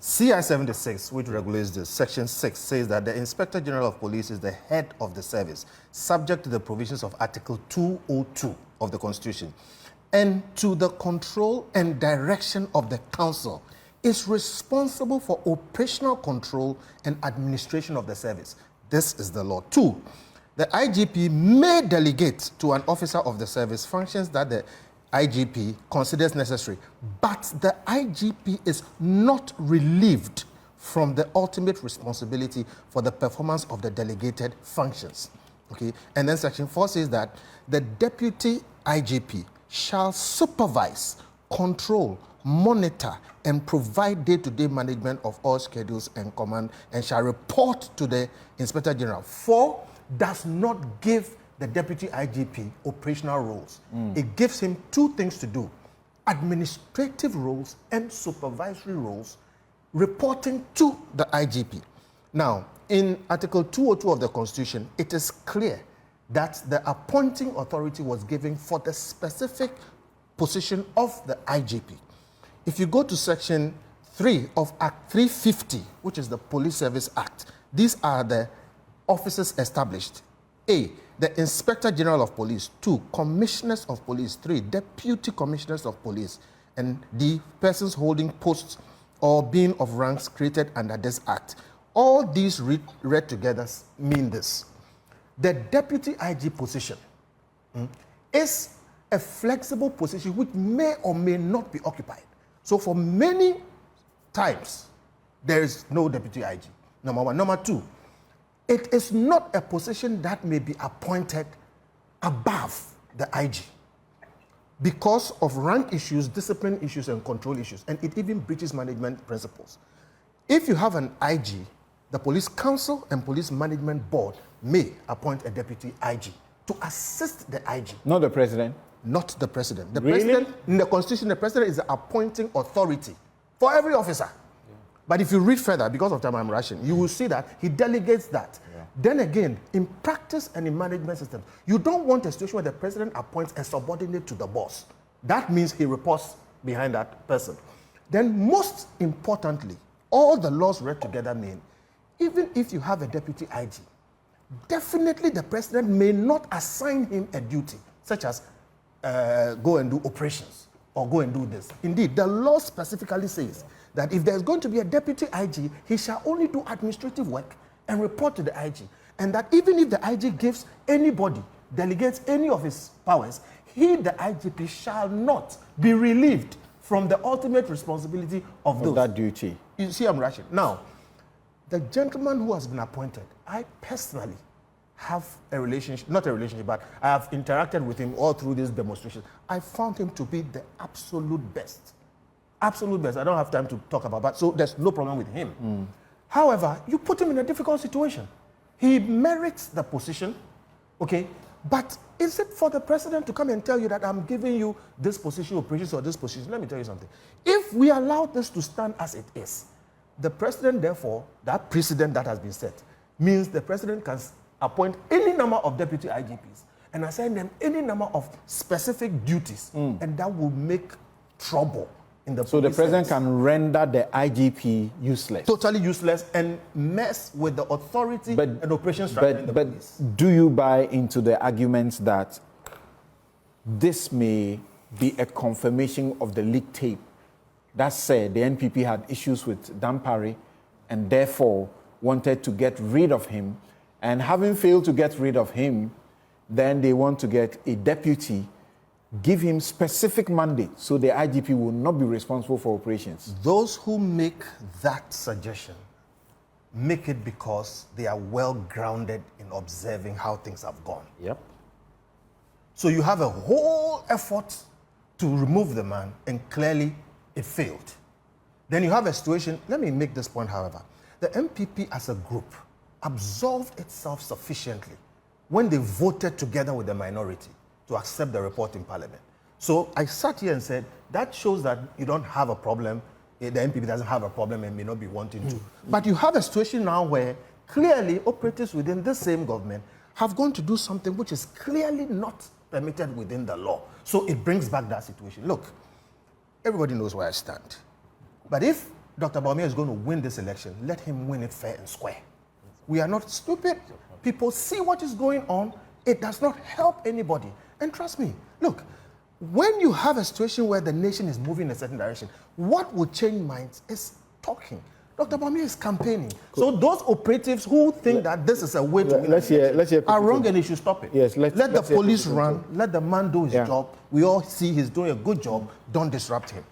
CI 76, which regulates this, Section 6, says that the Inspector General of Police is the head of the service, subject to the provisions of Article 202 of the Constitution, and to the control and direction of the Council, is responsible for operational control and administration of the service. This is the law. 2, the IGP may delegate to an officer of the service functions that the IGP considers necessary, but the IGP is not relieved from the ultimate responsibility for the performance of the delegated functions. Okay? And then Section 4 says that the Deputy IGP shall supervise, control, monitor, and provide day-to-day management of all schedules and command, and shall report to the Inspector General. 4 does not give the Deputy IGP operational roles. It gives him 2 things to do: administrative roles and supervisory roles, reporting to the IGP. Now, in Article 202 of the Constitution, it is clear that the appointing authority was given for the specific position of the IGP. If you go to Section 3 of Act 350, which is the Police Service Act, these are the offices established. A, the Inspector General of Police. 2, Commissioners of Police. 3, Deputy Commissioners of Police. And D, persons holding posts or being of ranks created under this Act. All these read together mean this: the Deputy IG position is a flexible position which may or may not be occupied. So for many times, there is no Deputy IG, number 1. Number 2, it is not a position that may be appointed above the IG because of rank issues, discipline issues, and control issues, and it even breaches management principles. If you have an IG, the Police Council and Police Management Board may appoint a Deputy IG to assist the IG. Not the President? Not the President. The Really? President, in the Constitution, the President is the appointing authority for every officer. But if you read further, because of time I'm rushing, you will see that he delegates that. Then again, in practice and in management systems, you don't want a situation where the President appoints a subordinate to the boss. That means he reports behind that person. Then most importantly, all the laws read together mean, even if you have a Deputy IG, definitely the President may not assign him a duty, such as go and do operations or go and do this. Indeed, the law specifically says that if there's going to be a Deputy IG, he shall only do administrative work and report to the IG. And that even if the IG gives anybody, delegates any of his powers, he, the IGP, shall not be relieved from the ultimate responsibility of those. That duty. You see, I'm rushing. Now, the gentleman who has been appointed, I personally have a relationship, not a relationship, but I have interacted with him all through this demonstration. I found him to be the absolute best. Absolute best. I don't have time to talk about that, so there's no problem with him. However, you put him in a difficult situation. He merits the position, okay? But is it for the President to come and tell you that I'm giving you this position, operations, or this position? Let me tell you something. If we allow this to stand as it is, the President, therefore, that precedent that has been set, means the President can appoint any number of Deputy IGPs and assign them any number of specific duties, and that will make trouble in the So the police President service. can render the IGP useless? Totally useless and mess with the authority and operation structure in the police. But do you buy into the arguments that this may be a confirmation of the leaked tape that said the NPP had issues with Dampare and therefore wanted to get rid of him, and having failed to get rid of him, then they want to get a deputy, give him specific mandate so the IGP will not be responsible for operations? Those who make that suggestion make it because they are well grounded in observing how things have gone. Yep. So you have a whole effort to remove the man, and clearly it failed. Then you have a situation, let me make this point, however. The MPP as a group absolved itself sufficiently when they voted together with the minority to accept the report in Parliament. So I sat here and said, that shows that you don't have a problem, the MPP doesn't have a problem and may not be wanting to. But you have a situation now where clearly operatives within the same government have gone to do something which is clearly not permitted within the law. So it brings back that situation. Look, everybody knows where I stand. But if Dr. Bawumia is going to win this election. Let him win it fair and square. We are not stupid. People see what is going on. It does not help anybody. And trust me, look, when you have a situation where the nation is moving in a certain direction, what will change minds is talking. Dr. Bawumia is campaigning. So those operatives who think that this is a way to win let's hear are wrong and they should stop it. Yes, let the police run, let the man do his job. We all see he's doing a good job. Don't disrupt him.